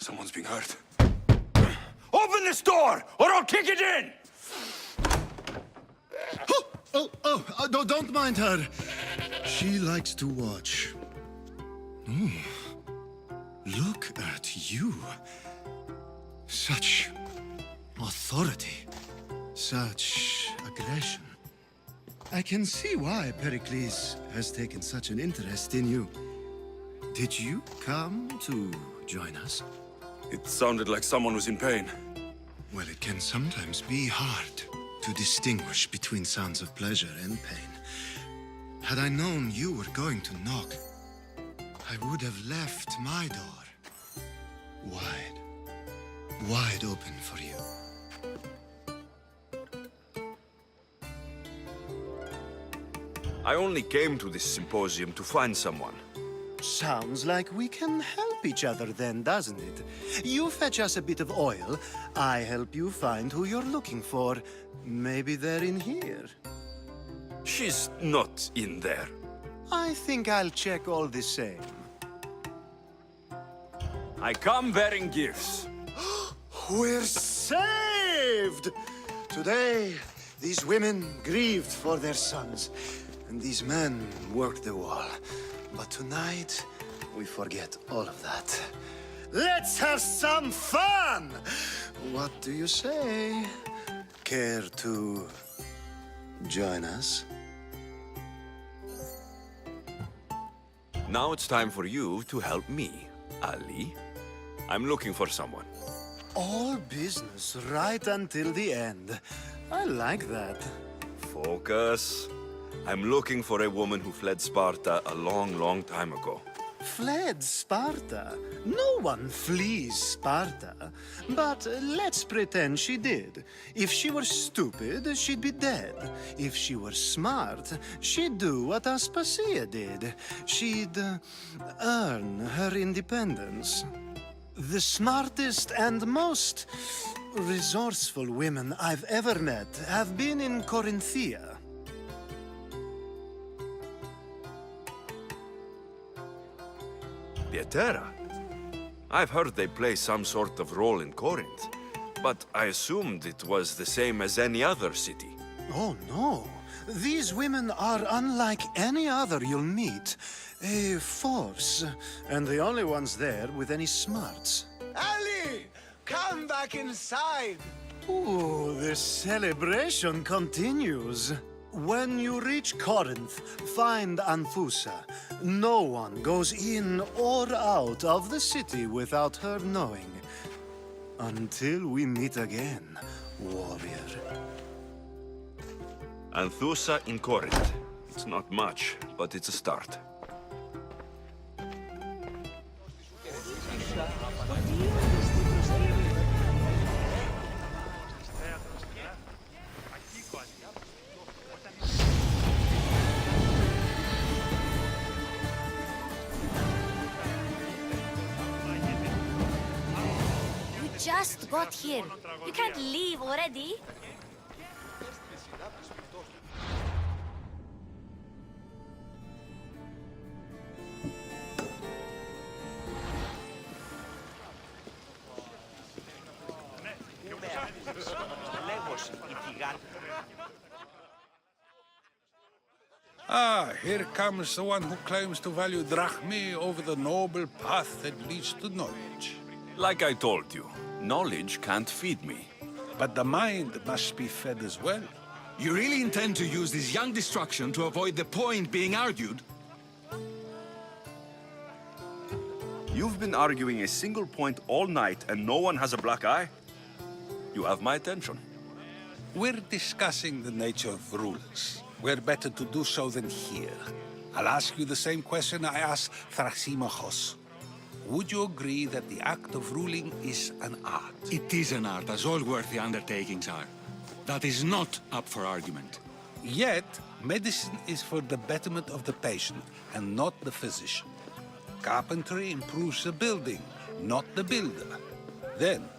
Someone's being hurt. Open this door, or I'll kick it in! No, don't mind her. She likes to watch. Look at you. Such authority. Such aggression. I can see why Pericles has taken such an interest in you. Did you come to join us? It sounded like someone was in pain. Well, it can sometimes be hard to distinguish between sounds of pleasure and pain. Had I known you were going to knock, I would have left my door wide open for you. I only came to this symposium to find someone. Sounds like we can help each other then, doesn't it? You fetch us a bit of oil, I help you find who you're looking for. Maybe they're in here. She's not in there. I think I'll check all the same. I come bearing gifts. We're saved! Today, these women grieved for their sons, and these men worked the wall. But tonight, we forget all of that. Let's have some fun! What do you say? Care to join us? Now it's time for you to help me, Ali. I'm looking for someone. All business right until the end. I like that. Focus. I'm looking for a woman who fled Sparta a long, long time ago. Fled Sparta? No one flees Sparta. But let's pretend she did. If she were stupid, she'd be dead. If she were smart, she'd do what Aspasia did. She'd earn her independence. The smartest and most resourceful women I've ever met have been in Corinthia. Pieterra? I've heard they play some sort of role in Corinth, but I assumed it was the same as any other city. Oh, no. These women are unlike any other you'll meet. A force, and the only ones there with any smarts. Ali! Come back inside! Ooh, the celebration continues. When you reach Corinth, find Anthusa. No one goes in or out of the city without her knowing. Until we meet again, warrior. Anthusa in Corinth. It's not much, but it's a start. Just got here. You can't leave already. Ah, here comes the one who claims to value drachmae over the noble path that leads to knowledge. Like I told you, knowledge can't feed me. But the mind must be fed as well. You really intend to use this young destruction to avoid the point being argued? You've been arguing a single point all night and no one has a black eye? You have my attention. We're discussing the nature of rulers. Where better to do so than here? I'll ask you the same question I asked Thrasymachos. Would you agree that the act of ruling is an art? It is an art, as all worthy undertakings are. That is not up for argument. Yet, medicine is for the betterment of the patient and not the physician. Carpentry improves the building, not the builder. Then,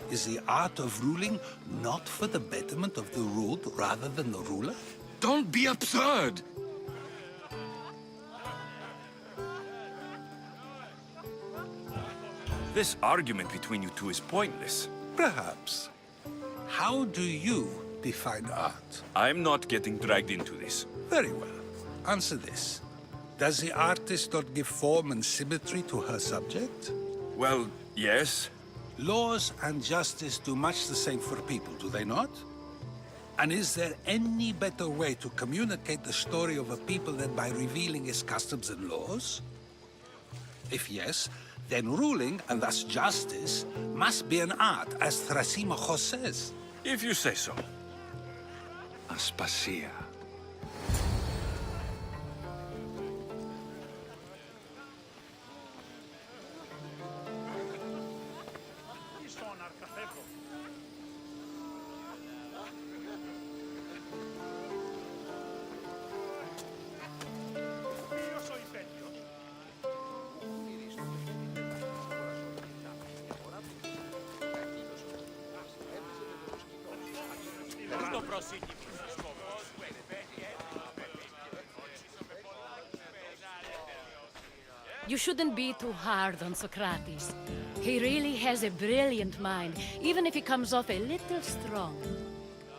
is the art of ruling not for the betterment of the ruled rather than the ruler? Don't be absurd! This argument between you two is pointless. Perhaps. How do you define art? I'm not getting dragged into this. Very well. Answer this. Does the artist not give form and symmetry to her subject? Well, yes. Laws and justice do much the same for people, do they not? And is there any better way to communicate the story of a people than by revealing its customs and laws? If yes, then ruling, and thus justice, must be an art, as Thrasymachos says. If you say so. Aspasia. You shouldn't be too hard on Socrates. He really has a brilliant mind, even if he comes off a little strong.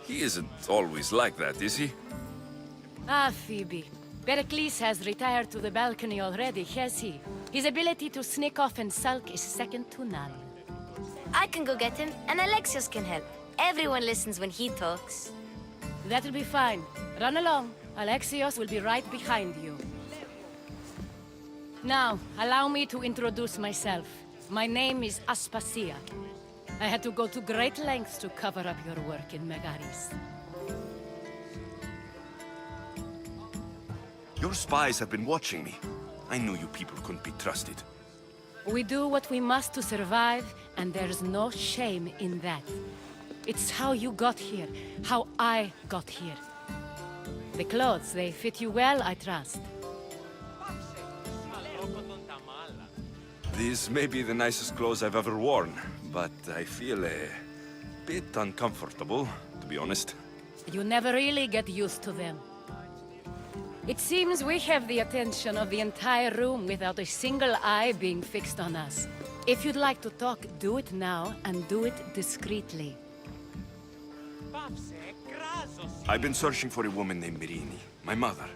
He isn't always like that, is he? Ah, Phoebe. Pericles has retired to the balcony already, has he? His ability to sneak off and sulk is second to none. I can go get him, and Alexios can help. Everyone listens when he talks. That'll be fine. Run along. Alexios will be right behind you. Now, allow me to introduce myself. My name is Aspasia. I had to go to great lengths to cover up your work in Megaris. Your spies have been watching me. I knew you people couldn't be trusted. We do what we must to survive, and there's no shame in that. It's how you got here, how I got here. The clothes, they fit you well, I trust. These may be the nicest clothes I've ever worn, but I feel a bit uncomfortable, to be honest. You never really get used to them. It seems we have the attention of the entire room without a single eye being fixed on us. If you'd like to talk, do it now, and do it discreetly. I've been searching for a woman named Mirini, my mother.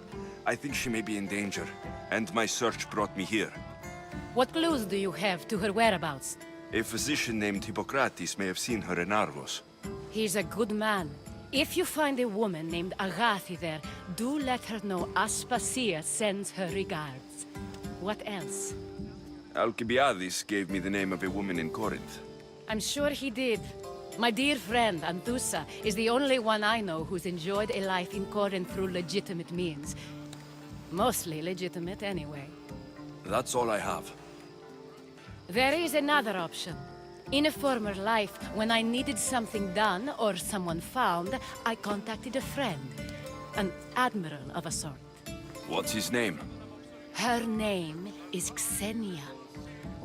I think she may be in danger, and my search brought me here. What clues do you have to her whereabouts? A physician named Hippocrates may have seen her in Argos. He's a good man. If you find a woman named Agathi there, do let her know Aspasia sends her regards. What else? Alcibiades gave me the name of a woman in Corinth. I'm sure he did. My dear friend, Anthusa, is the only one I know who's enjoyed a life in Corinth through legitimate means. Mostly legitimate, anyway. That's all I have. There is another option. In a former life, when I needed something done or someone found, I contacted a friend. An admiral of a sort. What's his name? Her name is Xenia.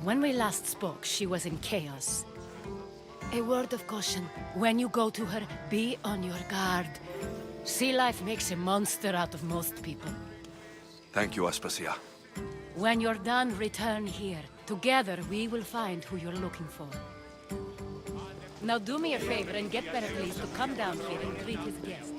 When we last spoke, she was in chaos. A word of caution. When you go to her, be on your guard. Sea life makes a monster out of most people. Thank you, Aspasia. When you're done, return here. Together, we will find who you're looking for. Now do me a favor and get Pericles to come down here and greet his guests.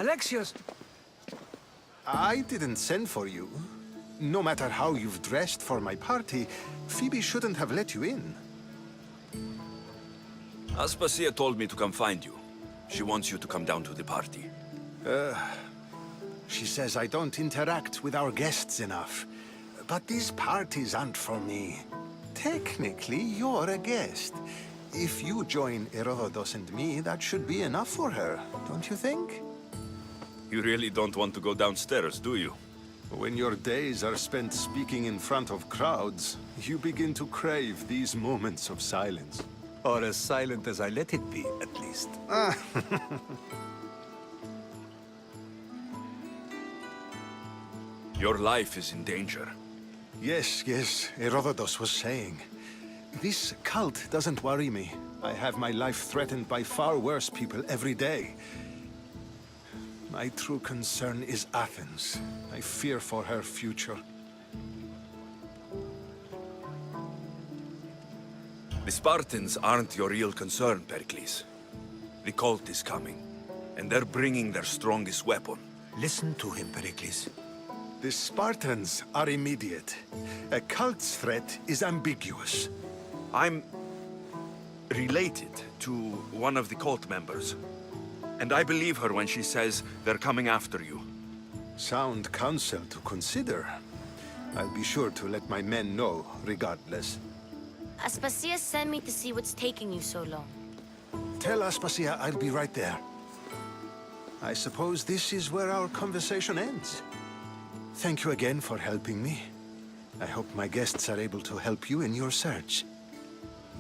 Alexios! I didn't send for you. No matter how you've dressed for my party, Phoebe shouldn't have let you in. Aspasia told me to come find you. She wants you to come down to the party. She says I don't interact with our guests enough. But these parties aren't for me. Technically, you're a guest. If you join Herodotus and me, that should be enough for her, don't you think? You really don't want to go downstairs, do you? When your days are spent speaking in front of crowds, you begin to crave these moments of silence. Or as silent as I let it be, at least. Your life is in danger. Yes, Herodotus was saying. This cult doesn't worry me. I have my life threatened by far worse people every day. My true concern is Athens. I fear for her future. The Spartans aren't your real concern, Pericles. The cult is coming, and they're bringing their strongest weapon. Listen to him, Pericles. The Spartans are immediate. A cult's threat is ambiguous. I'm related to one of the cult members. And I believe her when she says they're coming after you. Sound counsel to consider. I'll be sure to let my men know, regardless. Aspasia sent me to see what's taking you so long. Tell Aspasia I'll be right there. I suppose this is where our conversation ends. Thank you again for helping me. I hope my guests are able to help you in your search.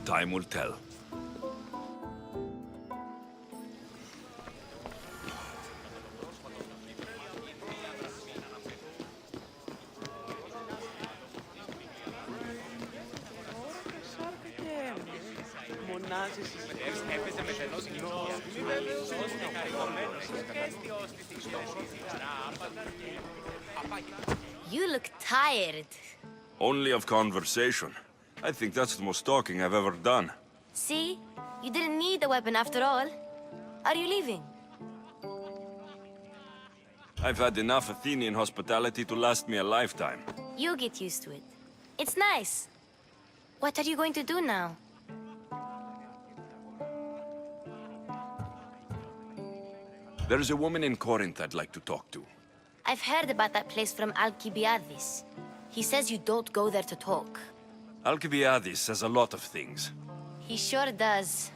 Time will tell. You look tired. Only of conversation. I think that's the most talking I've ever done. See? You didn't need the weapon after all. Are you leaving? I've had enough Athenian hospitality to last me a lifetime. You get used to it. It's nice. What are you going to do now? There's a woman in Corinth I'd like to talk to. I've heard about that place from Alcibiades. He says you don't go there to talk. Alcibiades says a lot of things. He sure does.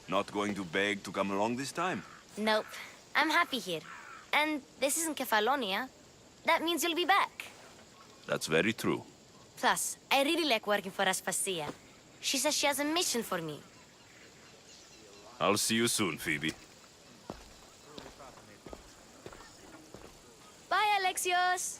Not going to beg to come along this time? Nope. I'm happy here. And this isn't Kefalonia. That means you'll be back. That's very true. Plus, I really like working for Aspasia. She says she has a mission for me. I'll see you soon, Phoebe. Bye, Alexios!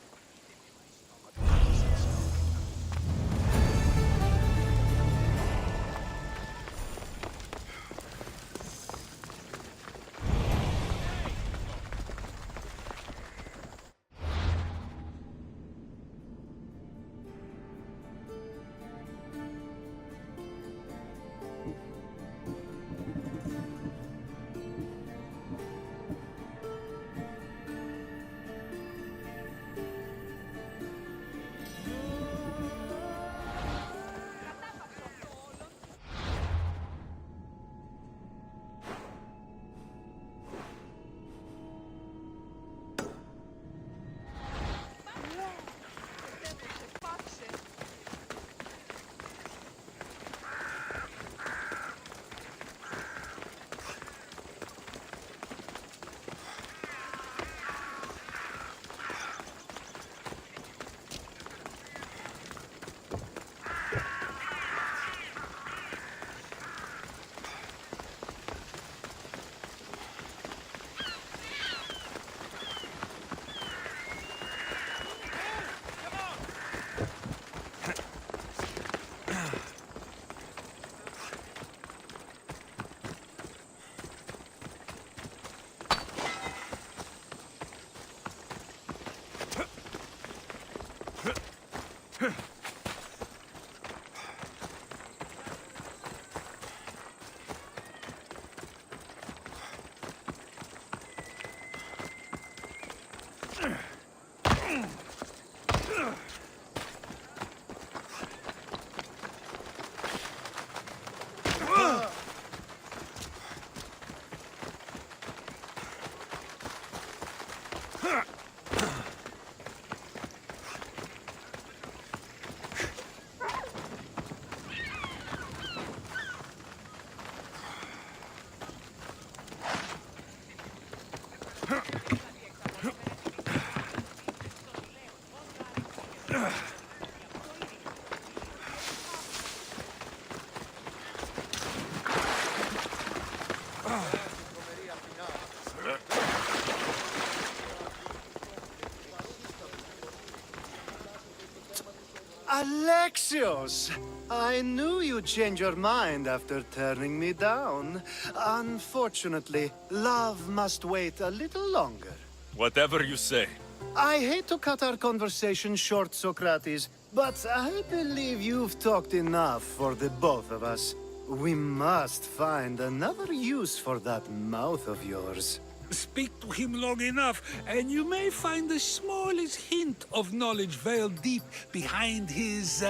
Alexios! I knew you'd change your mind after turning me down. Unfortunately, love must wait a little longer. Whatever you say. I hate to cut our conversation short, Socrates, but I believe you've talked enough for the both of us. We must find another use for that mouth of yours. Speak to him long enough, and you may find the smallest hint of knowledge veiled deep behind his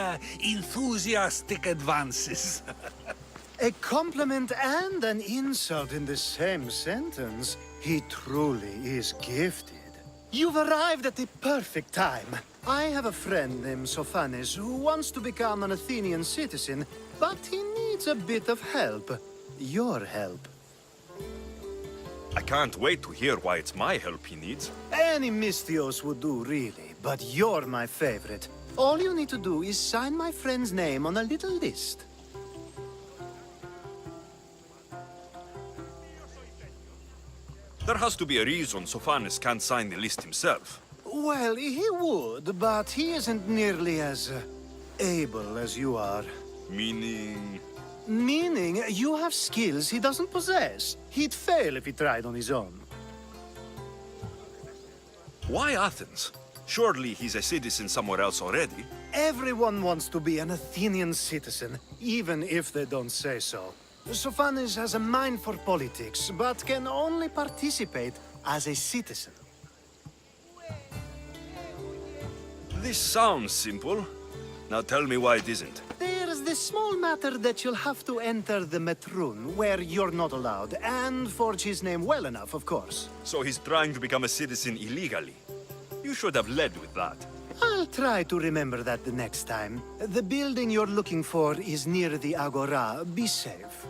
enthusiastic advances. A compliment and an insult in the same sentence. He truly is gifted. You've arrived at the perfect time. I have a friend named Sophanes who wants to become an Athenian citizen, but he needs a bit of help. Your help. I can't wait to hear why it's my help he needs. Any Mystios would do, really, but you're my favorite. All you need to do is sign my friend's name on a little list. There has to be a reason Sophanes can't sign the list himself. Well, he would, but he isn't nearly as able as you are. Meaning... Meaning, you have skills he doesn't possess. He'd fail if he tried on his own. Why Athens? Surely he's a citizen somewhere else already. Everyone wants to be an Athenian citizen, even if they don't say so. Sophanes has a mind for politics, but can only participate as a citizen. This sounds simple. Now tell me why it isn't. There's the small matter that you'll have to enter the Metroon, where you're not allowed, and forge his name well enough, of course. So he's trying to become a citizen illegally. You should have led with that. I'll try to remember that the next time. The building you're looking for is near the Agora. Be safe.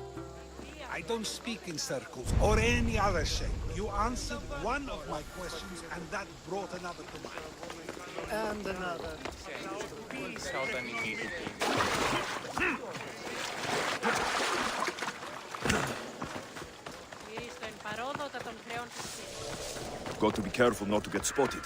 I don't speak in circles or any other shape. You answered one of my questions, and that brought another to mind. And another. Got to be careful not to get spotted.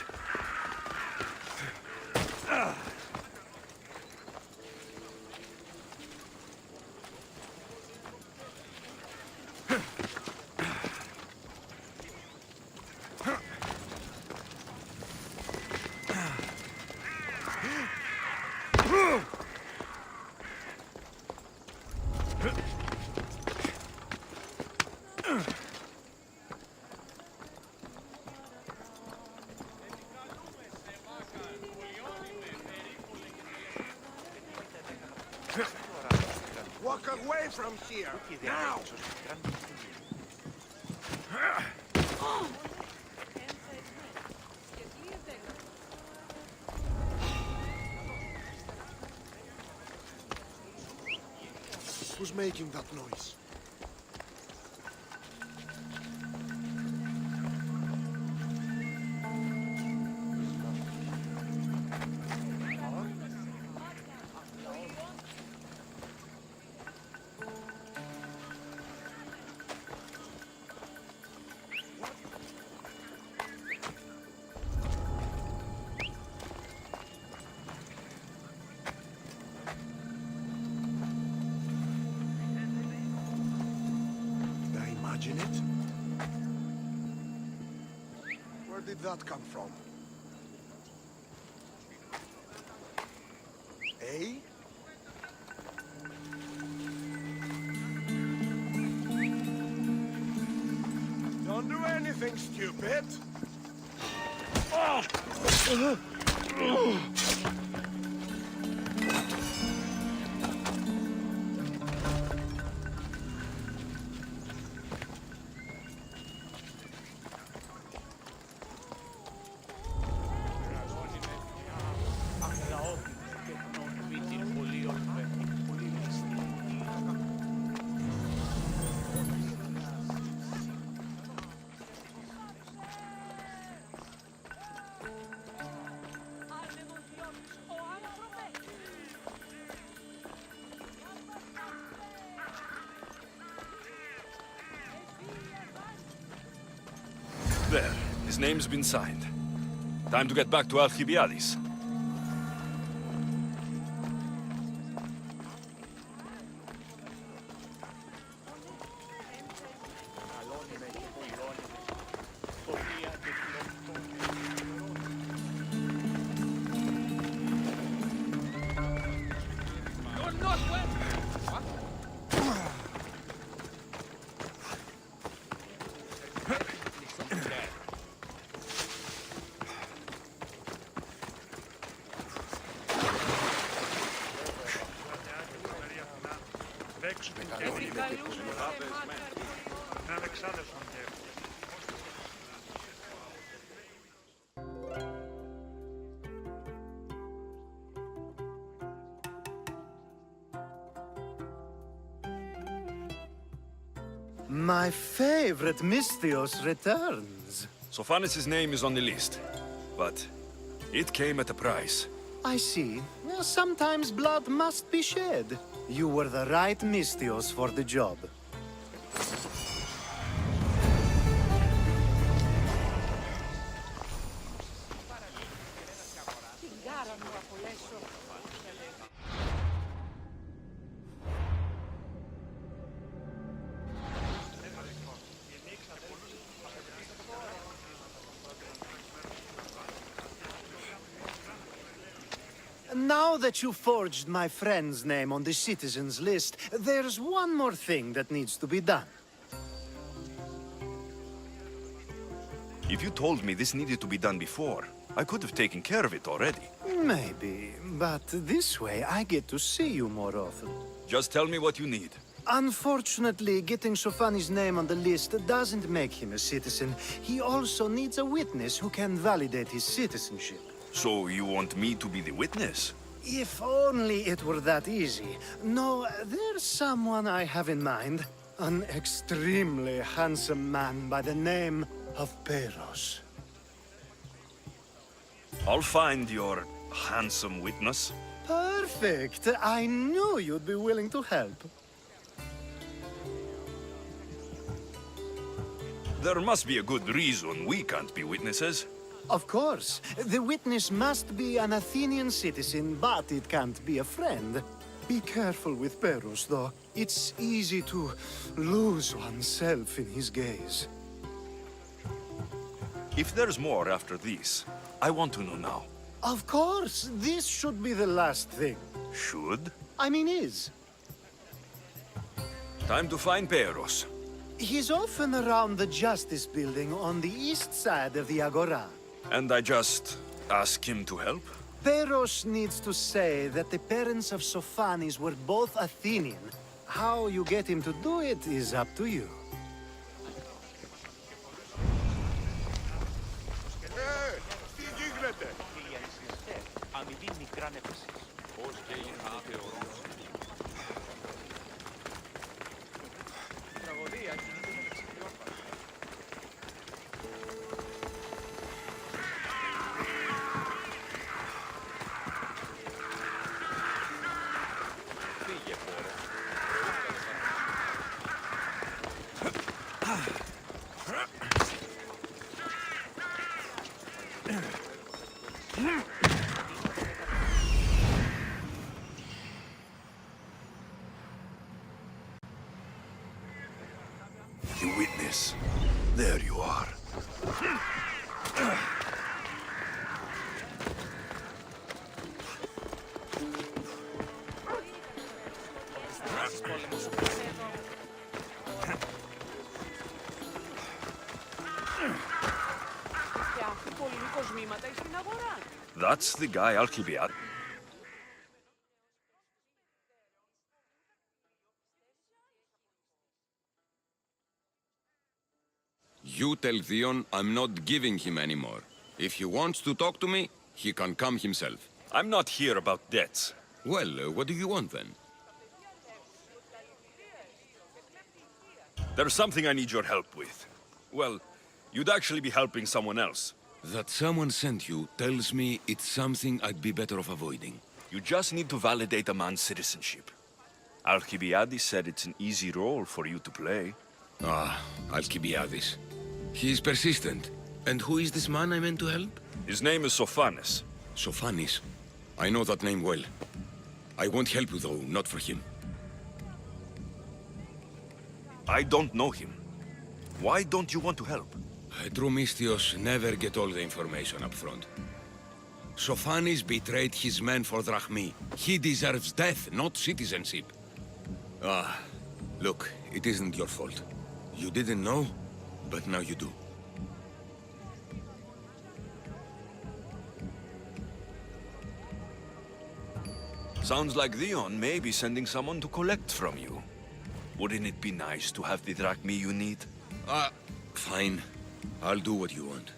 Walk away from here, now! Who's making that noise? Imagine it? Where did that come from? Eh? Don't do anything stupid! Oh! There, his name's been signed. Time to get back to Alcibiades. My favorite Misthios returns. Sophanis' name is on the list, but it came at a price. I see. Well, sometimes blood must be shed. You were the right Misthios for the job. Now that you forged my friend's name on the citizens list, there's one more thing that needs to be done. If you told me this needed to be done before, I could have taken care of it already. Maybe, but this way I get to see you more often. Just tell me what you need. Unfortunately, getting Sofani's name on the list doesn't make him a citizen. He also needs a witness who can validate his citizenship. So you want me to be the witness? If only it were that easy. No, there's someone I have in mind. An extremely handsome man by the name of Peros. I'll find your handsome witness. Perfect. I knew you'd be willing to help. There must be a good reason we can't be witnesses. Of course. The witness must be an Athenian citizen, but it can't be a friend. Be careful with Peros, though. It's easy to lose oneself in his gaze. If there's more after this, I want to know now. Of course. This should be the last thing. Should? I mean, is. Time to find Peros. He's often around the Justice Building on the east side of the Agora. And I just ask him to help? Peros needs to say that the parents of Sophanis were both Athenian. How you get him to do it is up to you. The witness. There you are. That's the guy Alcibiad. You tell Theon I'm not giving him anymore. If he wants to talk to me, he can come himself. I'm not here about debts. Well, what do you want then? There's something I need your help with. Well, you'd actually be helping someone else. That someone sent you tells me it's something I'd be better off avoiding. You just need to validate a man's citizenship. Alcibiades said it's an easy role for you to play. Ah, Alcibiades. He is persistent. And who is this man I meant to help? His name is Sophanes. Sophanis. I know that name well. I won't help you though, not for him. I don't know him. Why don't you want to help? True Mystios never get all the information up front. Sophanis betrayed his men for Drachmi. He deserves death, not citizenship. Ah, look, it isn't your fault. You didn't know, but now you do. Sounds like Theon may be sending someone to collect from you. Wouldn't it be nice to have the drachmi you need? Fine. I'll do what you want.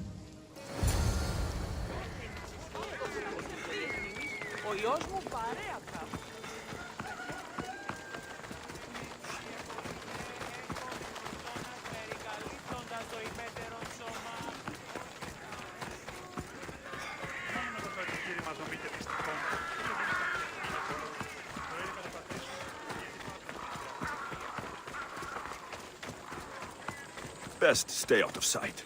Best stay out of sight.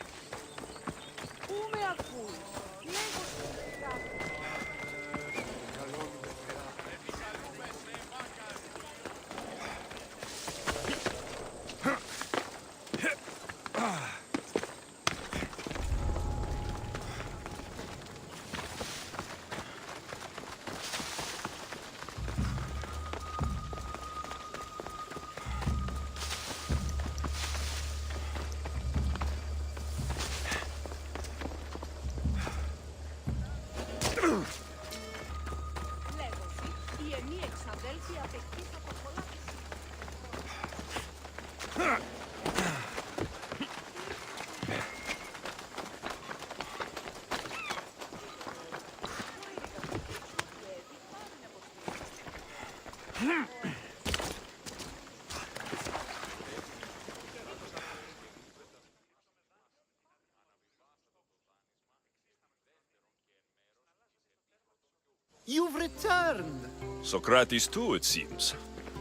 You've returned! Socrates too, it seems.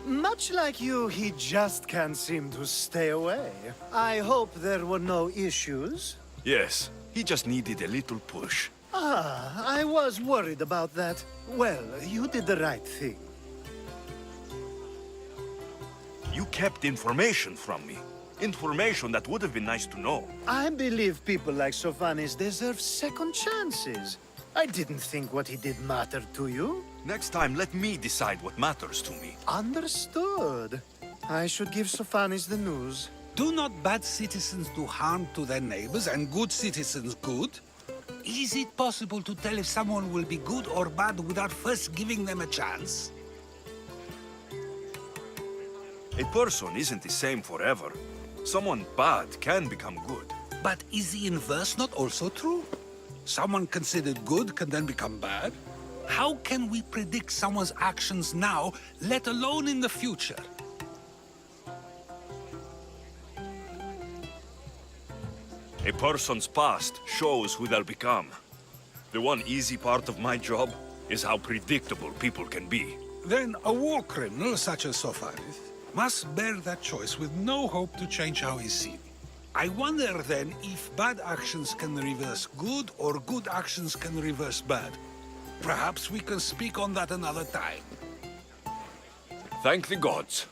Much like you, he just can't seem to stay away. I hope there were no issues. Yes, he just needed a little push. Ah, I was worried about that. Well, you did the right thing. You kept information from me. Information that would have been nice to know. I believe people like Sophanes deserve second chances. I didn't think what he did mattered to you. Next time, let me decide what matters to me. Understood. I should give Sophanes the news. Do not bad citizens do harm to their neighbors and good citizens good? Is it possible to tell if someone will be good or bad without first giving them a chance? A person isn't the same forever. Someone bad can become good. But is the inverse not also true? Someone considered good can then become bad? How can we predict someone's actions now, let alone in the future? A person's past shows who they'll become. The one easy part of my job is how predictable people can be. Then a war criminal such as Sophanes must bear that choice with no hope to change how he's seen. I wonder then if bad actions can reverse good or good actions can reverse bad. Perhaps we can speak on that another time. Thank the gods.